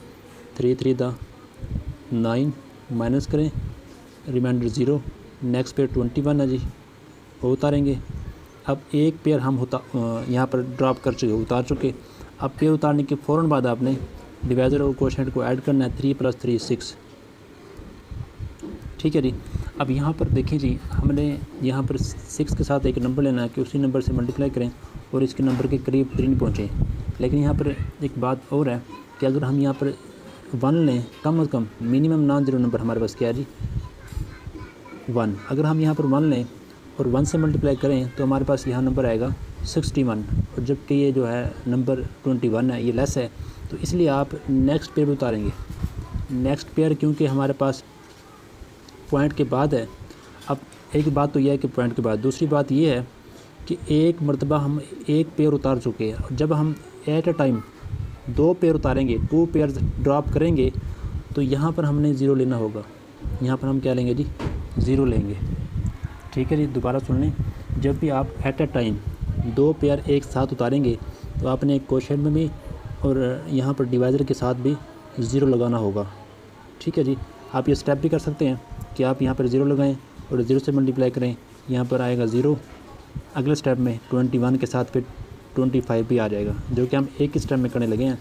Speaker 3: 3 3 दा 9 माइनस करें, रिमाइंडर 0, नेक्स्ट पेयर 21 है जी, वो उतारेंगे। अब एक पेयर हम यहाँ पर ड्रॉप कर चुके, उतार चुके। अब पेयर उतारने के फ़ौरन बाद आपने डिवाइज़र और कोशेंट को ऐड करना है, 3 + 3 6। ठीक है जी। अब यहाँ पर देखिए जी, हमने यहाँ पर 6 के साथ एक नंबर लेना है कि उसी नंबर से मल्टीप्लाई करें और इसके नंबर के करीब 3 पहुँचें। लेकिन यहाँ पर एक बात और है कि अगर हम यहाँ पर 1 लें, कम से कम मिनिमम नॉन ज़ीरो नंबर हमारे पास क्या है जी, 1। अगर हम यहाँ पर 1 लें और 1 से मल्टीप्लाई करें तो हमारे पास यहाँ नंबर आएगा 61, और जबकि ये जो है नंबर 21 है, ये लेस है, तो इसलिए आप नेक्स्ट पेयर उतारेंगे। नेक्स्ट पेयर क्योंकि हमारे पास पॉइंट के बाद है। अब एक बात तो यह है कि पॉइंट के बाद, दूसरी बात यह है कि एक मरतबा हम एक पेयर उतार चुके हैं, और जब हम एट अ टाइम 2 पेयर उतारेंगे, 2 पेयर ड्रॉप करेंगे, तो यहाँ पर हमने 0 लेना होगा। यहाँ पर हम क्या लेंगे जी, 0 लेंगे। ठीक है जी, दोबारा सुन लें, जब भी आप एट अ टाइम 2 पेयर एक साथ उतारेंगे तो आपने क्वोशिएंट में भी और यहाँ पर डिवाइज़र के साथ भी 0 लगाना होगा। ठीक है जी। आप ये स्टेप भी कर सकते हैं कि आप यहाँ पर 0 लगाएं और 0 से मल्टीप्लाई करें, यहाँ पर आएगा 0। अगले स्टेप में 21 के साथ फिर 25 भी आ जाएगा, जो कि हम एक ही स्टेप में करने लगे हैं।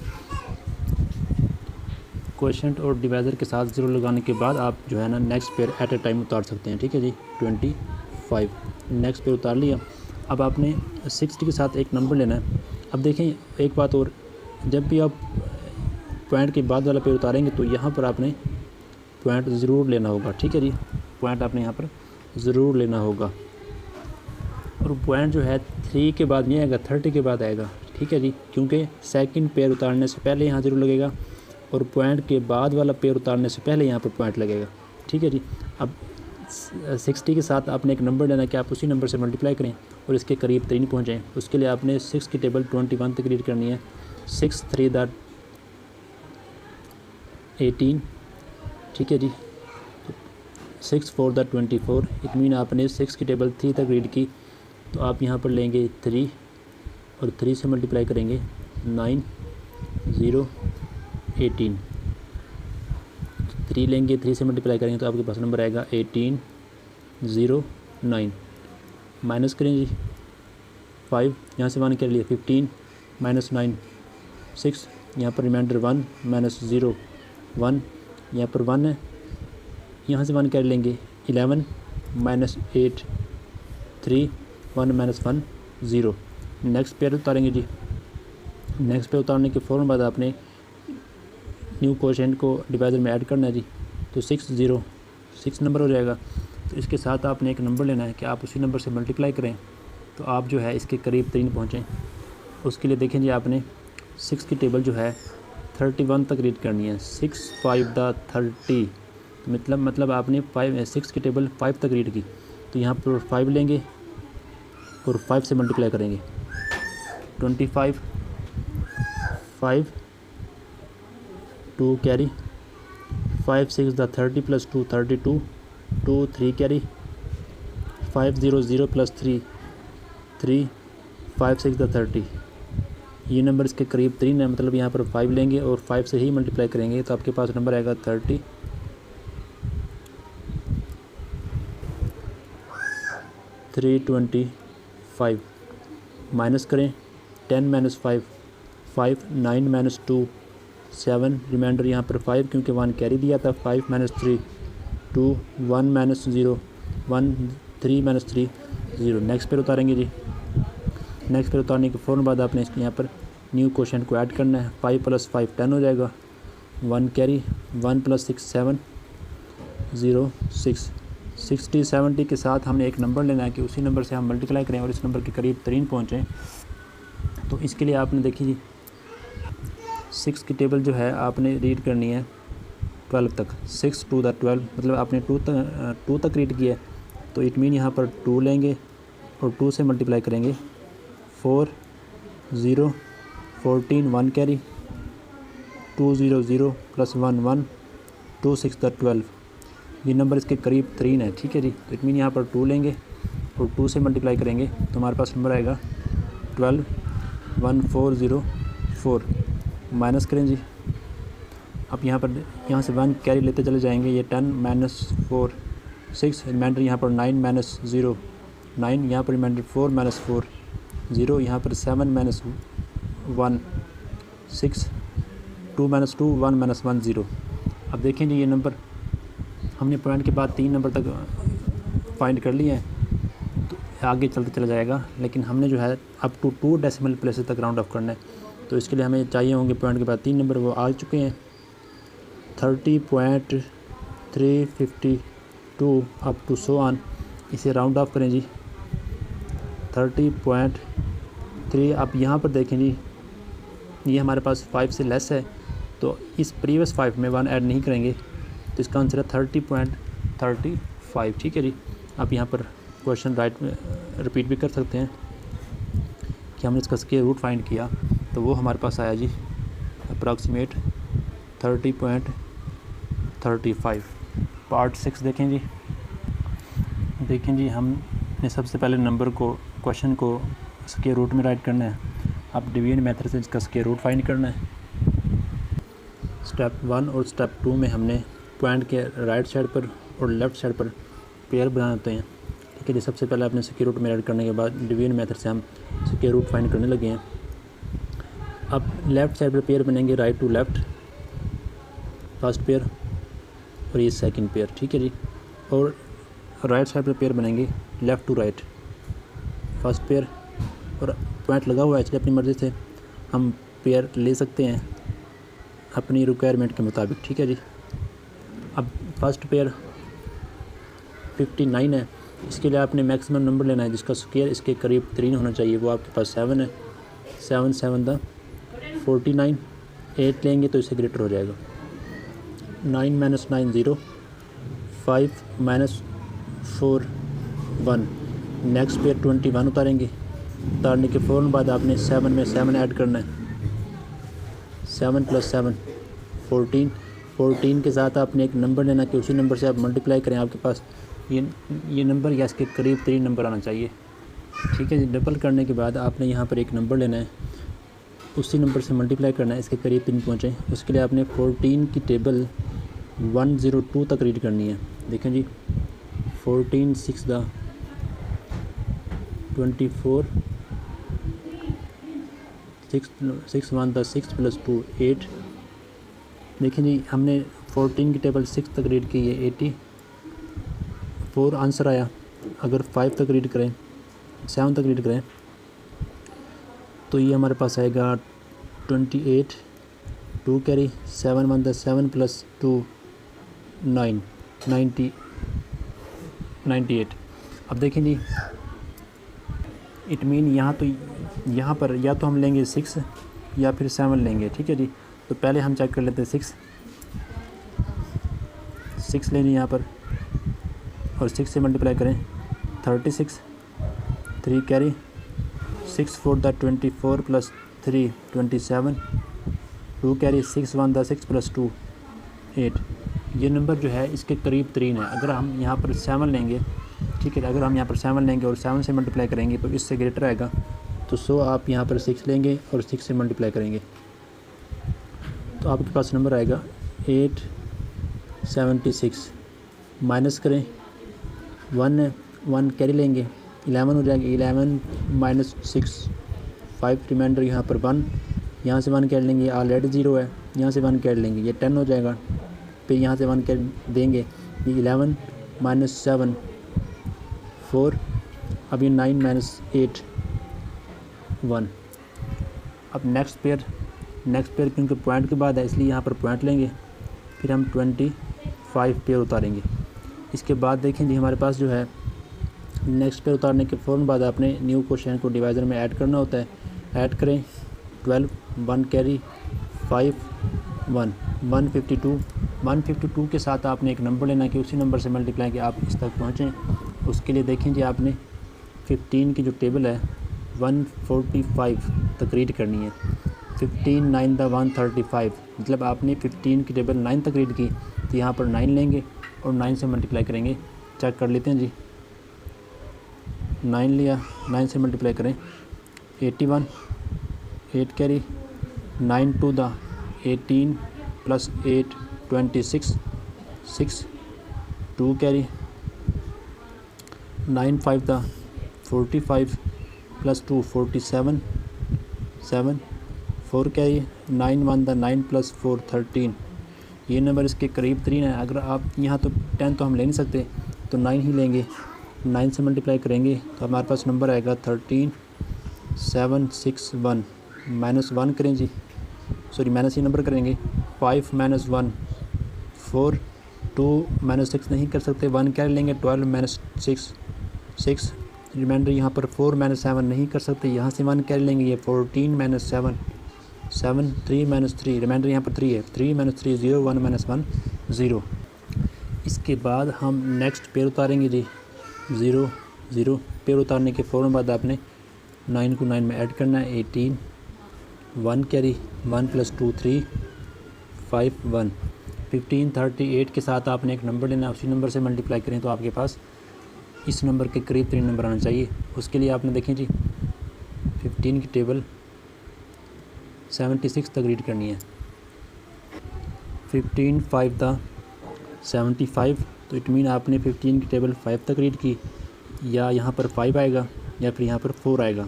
Speaker 3: क्वोशिएंट और डिवाइज़र के साथ 0 लगाने के बाद आप जो है ना next pair at a time उतार सकते हैं। ठीक है जी। 25 नेक्स्ट पेयर उतार लिया। अब आपने 60 के साथ एक नंबर लेना है। अब देखें एक बात और, जब भी आप पॉइंट के बाद वाला पेयर उतारेंगे तो यहाँ पर आपने पॉइंट ज़रूर लेना होगा। ठीक है जी, पॉइंट आपने यहाँ पर ज़रूर लेना होगा। और पॉइंट जो है 3 के बाद नहीं आएगा, 30 के बाद आएगा। ठीक है जी, क्योंकि सेकंड पेयर उतारने से पहले यहाँ 0 लगेगा और पॉइंट के बाद वाला पेयर उतारने से पहले यहाँ पर पॉइंट लगेगा। ठीक है जी। अब 60 के साथ आपने एक नंबर लेना है कि आप उसी नंबर से मल्टीप्लाई करें और इसके करीब 3 पहुँचें। उसके लिए आपने 6 की टेबल 21 तक रीड करनी है। 6 3 दा 18। ठीक है जी। 6 4 दा 24। इट मीन आपने 6 की टेबल 3 तक रीड की, तो आप यहाँ पर लेंगे 3 और 3 से मल्टीप्लाई करेंगे 9 0 18। 3 लेंगे, 3 से मल्टीप्लाई करेंगे तो आपके पास नंबर आएगा 18 0 9। माइनस करें जी 5, यहाँ से 1 कर लिया, 15 -9 6, यहाँ पर रिमाइंडर 1 -0 1, यहाँ पर 1 है, यहाँ से 1 कर लेंगे 11 -8 3 1 -1 0। नेक्स्ट पेयर उतारेंगे जी। नेक्स्ट पेयर उतारने के फ़ौरन बाद आपने न्यू क्वोशिएंट को डिवाइज़र में ऐड करना है जी, तो 6 नंबर हो जाएगा। तो इसके साथ आपने एक नंबर लेना है कि आप उसी नंबर से मल्टीप्लाई करें तो आप जो है इसके करीब 3 पहुँचें। उसके लिए देखें जी, आपने 6 की टेबल जो है 31 तक रीड करनी है। 6 5 दा 30, मतलब आपने 6 की टेबल 5 तक रीड की, तो यहाँ पर 5 लेंगे और 5 से मल्टीप्लाई करेंगे 25 5 2 कैरी 5 6 दा 30 + 2 32 2 3 कैरी 5 0 0 + 3 3 5 6 दा 30। ये नंबर इसके करीब 3 है, मतलब यहाँ पर 5 लेंगे और 5 से ही मल्टीप्लाई करेंगे तो आपके पास नंबर आएगा 30 325। माइनस करें 10 -5 5 9 -2 7, रिमाइंडर यहाँ पर 5 क्योंकि 1 कैरी दिया था, 5 -3 2 1 -0 1 3 -3 0। नेक्स्ट पेयर उतारेंगे जी। नेक्स्ट पेयर उतारने के फ़ौरन बाद आपने इसके यहाँ पर न्यू क्वेश्चन को ऐड करना है। 5 + 5 10 हो जाएगा। 1 कैरी, 1 + 6 7 0 6 60 70 के साथ हमने एक नंबर लेना है कि उसी नंबर से हम मल्टीप्लाई करें और इस नंबर के करीब तरीन पहुँचें। तो इसके लिए आपने देखिए 6 की टेबल जो है आपने रीड करनी है 12 तक। 6 to the 12 मतलब आपने 2 तक रीड किया है, तो इट मीन यहाँ पर 2 लेंगे और 2 से मल्टीप्लाई करेंगे। 4 0 14 1 कैरी, 2 0 0 + 1 1 2 6 the 12। ये नंबर इसके करीब तरीन है, ठीक है जी। तो इट मीन यहाँ पर 2 लेंगे और 2 से मल्टीप्लाई करेंगे तो हमारे पास नंबर आएगा 12 1404। माइनस करें जी। अब यहाँ से 1 कैरी लेते चले जाएंगे। ये 10 - 4 6, रिमाइंडर यहाँ पर 9 - 0 9, यहाँ पर रिमाइंडर 4 - 4 0, यहाँ पर 7 - 1 6 2 - 2 1 - 1 0। अब देखें जी ये नंबर हमने पॉइंट के बाद 3 नंबर तक फाइंड कर लिए हैं, तो आगे चलते चला जाएगा। लेकिन हमने जो है अप टू 2 डेसिमल प्लेसेस तक राउंड ऑफ करना है, तो इसके लिए हमें चाहिए होंगे पॉइंट के बाद 3 नंबर, वो आ चुके हैं। 30.352 अप टू सो ऑन। इसे राउंड ऑफ करें जी 30.3। अब यहाँ पर देखें जी ये हमारे पास 5 से लेस है, तो इस प्रीवियस 5 में 1 ऐड नहीं करेंगे, तो इसका आंसर है 30.35, ठीक है जी। आप यहाँ पर क्वेश्चन राइट में रिपीट भी कर सकते हैं कि हमने इसका स्क्वायर रूट फाइंड किया, तो वो हमारे पास आया जी अप्रॉक्सीमेट 30.35। पार्ट 6 देखें जी हमने सबसे पहले नंबर को क्वेश्चन को स्क्वायर रूट में राइट करना है। अब डिवीजन मेथड से इसका स्क्वायर रूट फाइंड करना है। स्टेप 1 और स्टेप 2 में हमने पॉइंट के राइट साइड पर और लेफ़्ट साइड पर पेयर बनाते हैं, ठीक है जी। सबसे पहले अपने स्क्वायर रूट में ऐड करने के बाद डिवीजन मेथड से हम स्क्वायर रूट फाइंड करने लगे हैं। अब लेफ़्ट साइड पर पेयर बनेंगे right to left, first pair, और ये सेकंड पेयर, ठीक है जी। और राइट साइड पर पेयर बनेंगे left to right, first pair, और पॉइंट लगा हुआ है इसलिए अपनी मर्ज़ी से हम पेयर ले सकते हैं अपनी रिक्वायरमेंट के मुताबिक, ठीक है जी। अब फर्स्ट पेयर 59 है, इसके लिए आपने मैक्सिमम नंबर लेना है जिसका स्क्वायर इसके करीब 3 होना चाहिए, वो आपके पास 7 है। 7 7 द 49, 8 लेंगे तो इससे ग्रेटर हो जाएगा। 9 - 9 0, 5 - 4 1। नेक्स्ट पेयर 21 उतारेंगे। उतारने के फ़ौरन बाद आपने 7 में 7 ऐड करना है। 7 + 7 14। 14 के साथ आपने एक नंबर लेना कि उसी नंबर से आप मल्टीप्लाई करें। आपके पास ये नंबर या इसके करीब 3 नंबर आना चाहिए, ठीक है जी। डबल करने के बाद आपने यहाँ पर एक नंबर लेना है, उसी नंबर से मल्टीप्लाई करना है, इसके करीब 3 पहुँचे। उसके लिए आपने 14 की टेबल 102 तक रीड करनी है। देखें जी 14 6 द 24 6 1 द 6 + 2 8। देखें जी हमने 14 की टेबल 6 तक रीड की है, 84 आंसर आया। अगर 5 तक रीड करें, 7 तक रीड करें तो ये हमारे पास आएगा 28। 2 कैरी, 7 1 द 7 + 2 9 98। अब देखें जी इट मीन यहाँ पर या तो हम लेंगे 6 या फिर 7 लेंगे, ठीक है जी। तो पहले हम चेक कर लेते हैं 6 लेंगे यहाँ पर और 6 से मल्टीप्लाई करें 36। 3 कैरी, 6 4 द 24 + 3 27। 2 carry, 6 1 the 6 + 2 8। ये नंबर जो है इसके करीब 3 है। अगर हम यहाँ पर 7 लेंगे, ठीक है, अगर हम यहाँ पर 7 लेंगे और 7 से मल्टीप्लाई करेंगे तो इससे ग्रेटर आएगा, तो सो आप यहाँ पर 6 लेंगे और 6 से मल्टीप्लाई करेंगे तो आपके पास नंबर आएगा 876। माइनस करें 1 कैरी लेंगे, 11 हो जाएगा। 11 - 6 5, रिमाइंडर यहाँ पर 1, यहाँ से 1 कैरी लेंगे, ऑलरेडी 0 है, यहाँ से 1 कैरी लेंगे, ये 10 हो जाएगा। फिर यहाँ से 1 कैरी देंगे, ये 11 - 7 4। अब ये 9 - 8 1। अब नेक्स्ट पेयर क्योंकि पॉइंट के बाद है इसलिए यहाँ पर पॉइंट लेंगे, फिर हम 25 पेयर उतारेंगे। इसके बाद देखें जी हमारे पास जो है नेक्स्ट पेयर उतारने के फ़ौरन बाद आपने न्यू क्वेश्चन को डिवाइज़र में ऐड करना होता है। ऐड करें 12 1 कैरी 5 1 152 के साथ आपने एक नंबर लेना कि उसी नंबर से मल्टीप्लाई कि आप इस तक पहुँचें। उसके लिए देखें जी आपने 15 की जो टेबल है 145 तक रीड करनी है। 15 9 दा 135 मतलब आपने 15 की टेबल 9 तक रीड की तो यहाँ पर 9 लेंगे और 9 से मल्टीप्लाई करेंगे। चेक कर लेते हैं जी, 9 लिया, 9 से मल्टीप्लाई करें 81 8 कैरी 9 2 दा 18 प्लस 8 26 6 2 कैरी 9 5 दा 45 प्लस 2 47 7 4 कैरी 9 1 दा 9 प्लस 4 13। ये नंबर इसके करीब तरीन है। अगर आप यहाँ तो 10 तो हम ले नहीं सकते तो 9 ही लेंगे। 9 से मल्टीप्लाई करेंगे तो हमारे पास नंबर आएगा 13 7 6 1 -1 करें जी, सॉरी माइनस ही नंबर करेंगे 5 -1 4 2 -6 नहीं कर सकते, 1 कैरी लेंगे 12 -6 रिमाइंडर यहाँ पर 4 -7 नहीं कर सकते, यहाँ से 1 कैरी लेंगे ये 14 -7 7 3 -3 रिमाइंडर यहाँ पर 3 है 3 -3 0 1 -1 0। इसके बाद हम नेक्स्ट पेयर उतारेंगे जी 0 0। पेयर उतारने के फ़ौरन बाद आपने 9 को 9 में ऐड करना है 18 1 कैरी 1 + 2 3 5 1 15 38 के साथ आपने एक नंबर लेना है, उसी नंबर से मल्टीप्लाई करें तो आपके पास इस नंबर के करीब 3 नंबर आना चाहिए। उसके लिए आपने देखें जी 15 की टेबल 76 तक रीड करनी है। 15 5 दा 75 तो इट मीन आपने 15 की टेबल 5 तक रीड की, या यहाँ पर 5 आएगा या फिर यहाँ पर 4 आएगा।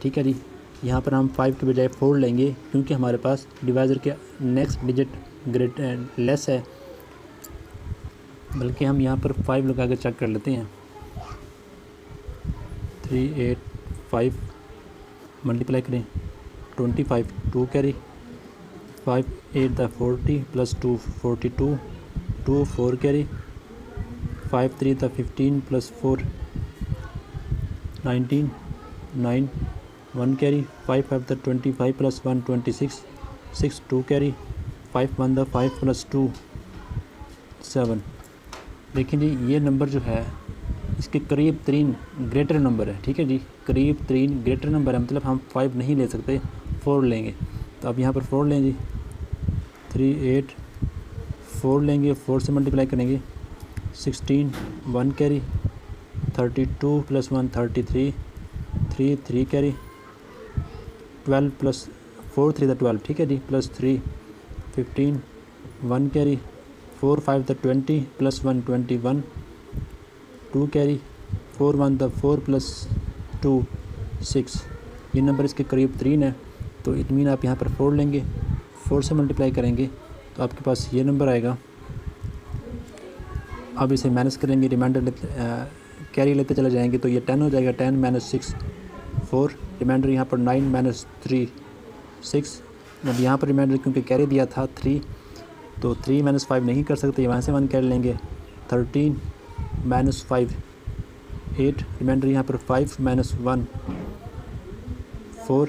Speaker 3: ठीक है जी, यहाँ पर हम 5 के बजाय 4 लेंगे क्योंकि हमारे पास डिवाइज़र के नेक्स्ट डिजिट लेस है, बल्कि हम यहाँ पर 5 लगा कर चेक कर लेते हैं। 3 8 5 मल्टीप्लाई करें 25 2 कैरी 5 8 दा 40 + 2 42 2 4 कैरी 5 3 दा 15 + 4 19 9 1 कैरी 5 5 दा 25 + 1 26 6 2 कैरी 5 1 दा 5 + 2 7। देखिए जी ये नंबर जो है इसके करीब 3 ग्रेटर नंबर है। ठीक है जी, करीब 3 ग्रेटर नंबर है, मतलब हम 5 नहीं ले सकते 4 लेंगे। तो अब यहाँ पर 4 लें जी 3 8 4 लेंगे, 4 से मल्टीप्लाई करेंगे 16 1 कैरी 32 + 1 33 3 3 कैरी 12 + 4 3 दा 12 ठीक है जी + 3 15 1 कैरी 4 5 दा 20 + 1 21 2 कैरी 4 1 दा 4 + 2 6। ये नंबर इसके करीब 3 है, तो इट मीन आप यहाँ पर 4 लेंगे, 4 से मल्टीप्लाई करेंगे तो आपके पास ये नंबर आएगा। अब इसे माइनस करेंगे, रिमाइंडर कैरी लेते चले जाएंगे तो ये 10 हो जाएगा। 10 - 6 4 रिमाइंडर यहाँ पर 9 - 3 6। अब यहाँ पर रिमाइंडर क्योंकि कैरी दिया था 3 तो 3 - 5 नहीं कर सकते, वहाँ से 1 कैरी लेंगे 13 - 5 8 रिमाइंडर यहाँ पर 5 - 1 4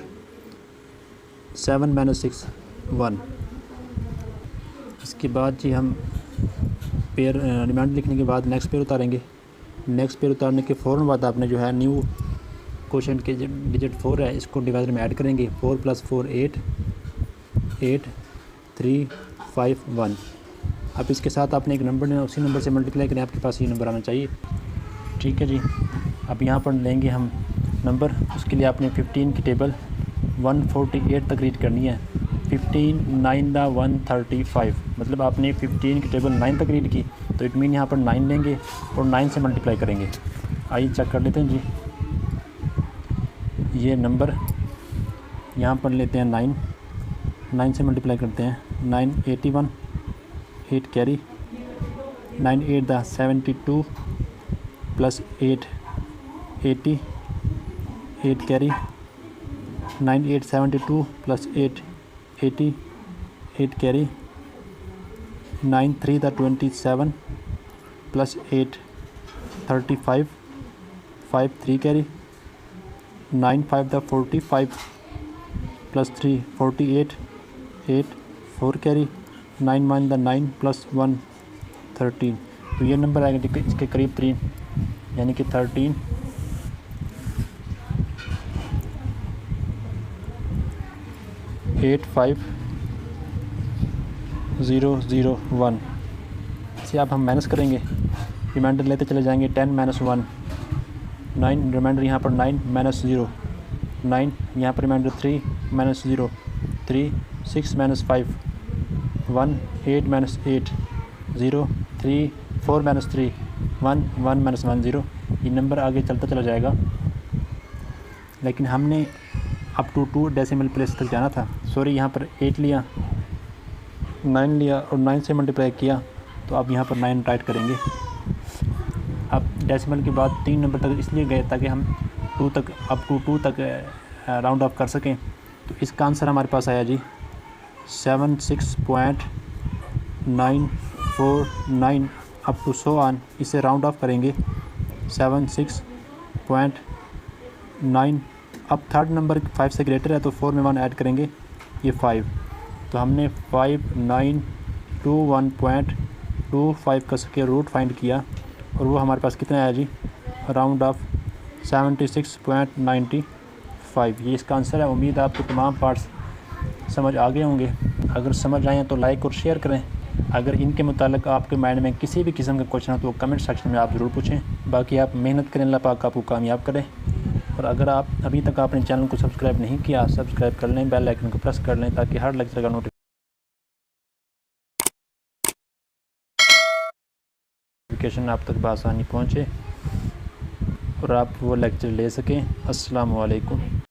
Speaker 3: 7 - 6 1। इसके बाद जी हम पेयर रिमाइंडर लिखने के बाद नेक्स्ट पेयर उतारेंगे। नेक्स्ट पेयर उतारने के फ़ौरन बाद आपने जो है न्यू क्वेश्चन के डिजिट 4 है इसको डिवाइज़र में ऐड करेंगे। 4 + 4 8 8 3 5 1। अब इसके साथ आपने एक नंबर लेना, उसी नंबर से मल्टीप्लाई करें, आपके पास ये नंबर आना चाहिए। ठीक है जी, अब यहाँ पर लेंगे हम नंबर, उसके लिए आपने 15 की टेबल 148 तक रीड करनी है। 15 9 दा 135 मतलब आपने 15 की टेबल 9 तक रीड की तो इट मीन यहाँ पर 9 लेंगे और 9 से मल्टीप्लाई करेंगे। आइए चेक कर लेते हैं जी। ये नंबर यहाँ पर लेते हैं 9 से मल्टीप्लाई करते हैं 9 81 8 कैरी 9 8 दा 72 + 8 80 8 carry 9 8 72 plus 8 80 8 carry 9 3 the 27 plus 8 35 5 3 carry 9 5 the 45 plus 3 48 8 4 carry 9 1 the 9 plus 1 13। तो ये नंबर आएगा इसके करीब 3 यानी कि 13 8 5 0 0 1। इसे अब हम माइनस करेंगे, रिमाइंडर लेते चले जाएंगे 10 माइनस 1 9, रिमाइंडर यहाँ पर 9 माइनस 0 9, यहाँ पर remainder 3 minus 0 3 6 minus 5 1 8 minus 8 0 3 4 minus 3 1 1 minus 1 0। ये नंबर आगे चलता चला जाएगा, लेकिन हमने अप टू 2 डेसिमल प्लेस तक जाना था। सॉरी, यहाँ पर 8 लिया 9 लिया और 9 से मल्टीप्लाई किया, तो अब यहाँ पर 9 राइट करेंगे। अब डेसिमल के बाद 3 नंबर तक इसलिए गए ताकि हम 2 तक अप टू 2 तक राउंड ऑफ कर सकें। तो इसका आंसर हमारे पास आया जी 76.949 अप टू 100 ऑन। इसे राउंड ऑफ करेंगे 76.9। अब थर्ड नंबर 5 से ग्रेटर है तो 4 में 1 ऐड करेंगे, ये 5। तो हमने 5921.25 का स्क्वायर रूट फाइंड किया और वो हमारे पास कितना आया जी, राउंड ऑफ 76.95। ये इसका आंसर है। उम्मीद है आपको तमाम पार्ट्स समझ आ गए होंगे। अगर समझ आए तो लाइक और शेयर करें। अगर इनके मुतालिक आपके माइंड में किसी भी किस्म का क्वेश्चन हो तो कमेंट सेक्शन में आप ज़रूर पूछें। बाकी आप मेहनत करें, अल्लाह पाक आपको कामयाब करें। और अगर आप अभी तक आपने चैनल को सब्सक्राइब नहीं किया, सब्सक्राइब कर लें, बेल आइकन को प्रेस कर लें ताकि हर लेक्चर का नोटिफिकेशन आप तक बआसानी पहुँचे और आप वो लेक्चर ले सकें। अस्सलामु अलैकुम।